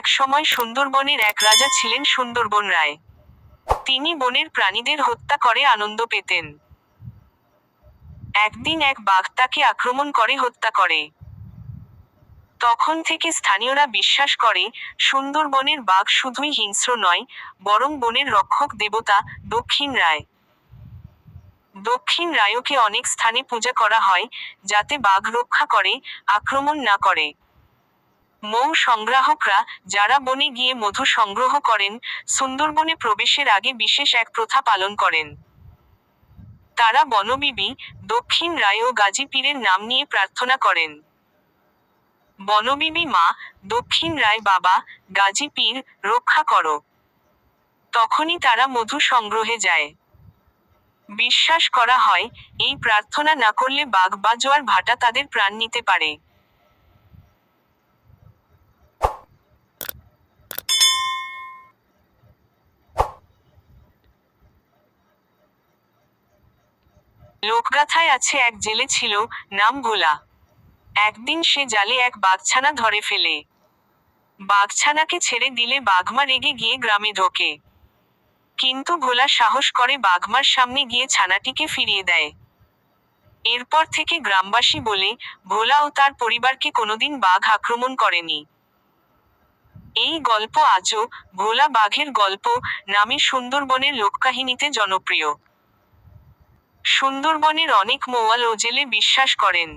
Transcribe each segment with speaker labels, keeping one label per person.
Speaker 1: এক সময় সুন্দরবনের এক রাজা ছিলেন সুন্দরবন রায়। তিনি বনের প্রাণীদের হত্যা করে আনন্দ পেতেন। একদিন এক বাঘ তাকে আক্রমণ করে হত্যা করে। তখন থেকে স্থানীয়রা বিশ্বাস করে, সুন্দরবনের বাঘ শুধুই হিংস্র নয়, বরং বনের রক্ষক দেবতা, দক্ষিণ রায়। দক্ষিণ রায়কে অনেক স্থানে পূজা করা হয়, যাতে বাঘ রক্ষা করে, আক্রমণ না করে। মৌ সংগ্রাহকরা, যারা বনে গিয়ে মধু সংগ্রহ করেন, সুন্দরবনে প্রবেশের আগে বিশেষ এক প্রথা পালন করেন। তারা বনবিবি, দক্ষিণ রায় ও গাজী পীরের নাম নিয়ে প্রার্থনা করেন। বনবিবি মা, দক্ষিণ রায় বাবা, গাজী পীর, রক্ষা করো। তখনই তারা মধু সংগ্রহে যায়। বিশ্বাস করা হয়, এই প্রার্থনা না করলে বাঘ বা জোয়ার ভাটা তাদের প্রাণ নিতে পারে। লোকগাথায় আছে এক জেলে ছিল, নাম ভোলা। একদিন সে জালে এক বাঘছানা ধরে ফেলে। বাঘছানাকে ছেড়ে দিলে বাঘমা রেগে গিয়ে গ্রামে ঢোকে। কিন্তু ভোলা সাহস করে বাঘমার সামনে গিয়ে ছানাটিকে ফিরিয়ে দেয়। এরপর থেকে গ্রামবাসী বলে, ভোলা ও তার পরিবারকে কোনোদিন বাঘ আক্রমণ করেনি। এই গল্প আজও ভোলা বাঘের গল্প নামে সুন্দরবনের লোককাহিনীতে জনপ্রিয়। সুন্দরবনের অনেক মৌয়াল ও জেলে বিশ্বাস করেন,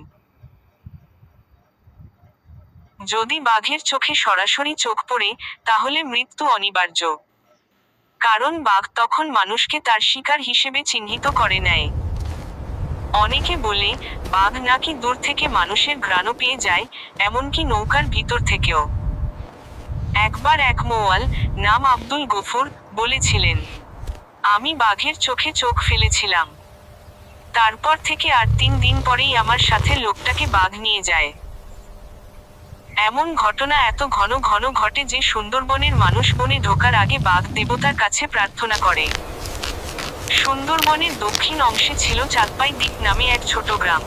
Speaker 1: যদি বাঘের চোখে সরাসরি চোখ পড়ে, তাহলে মৃত্যু অনিবার্য। কারণ বাঘ তখন মানুষকে তার শিকার হিসেবে চিহ্নিত করে নেয়। অনেকে বলে, বাঘ নাকি দূর থেকে মানুষের ঘ্রাণও পেয়ে যায়, এমনকি নৌকার ভিতর থেকেও। একবার এক মৌয়াল, নাম আব্দুল গফুর, বলেছিলেন, আমি বাঘের চোখে চোখ ফেলেছিলাম। তারপর থেকে আর 3 দিন পরেই আমার সাথে লোকটাকে বাঘ নিয়ে যায়। এমন ঘটনা এত ঘন ঘন ঘটে যে সুন্দরবনের মানুষ বনে ঢোকার আগে বাঘ দেবতার কাছে প্রার্থনা করে। সুন্দরবনের দক্ষিণ অংশে ছিল চাঁদপাই দ্বীপ নামে এক ছোট গ্রাম।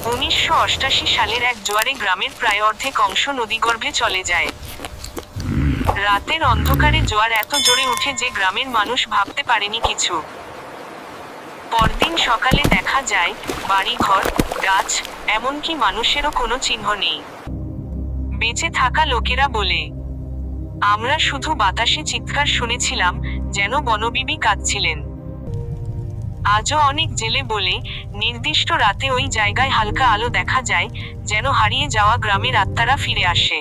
Speaker 1: 1988 সালের এক জোয়ারে গ্রামের প্রায় অর্ধেক অংশ নদীগর্ভে চলে যায়। রাতের অন্ধকারে জোয়ার এত জোরে উঠে যে গ্রামের মানুষ ভাবতে পারেনি কিছু। পরদিন সকালে দেখা যায়, বাড়িঘর, গাছ, এমনকি মানুষেরও কোনো চিহ্ন নেই। বেঁচে থাকা লোকেরা বলে, আমরা শুধু বাতাসে চিৎকার শুনেছিলাম, যেন বনবিবি কাঁদছিলেন। আজও অনেক জেলে বলে, নির্দিষ্ট রাতে ওই জায়গায় হালকা আলো দেখা যায়, যেন হারিয়ে যাওয়া গ্রামের আত্মারা ফিরে আসে।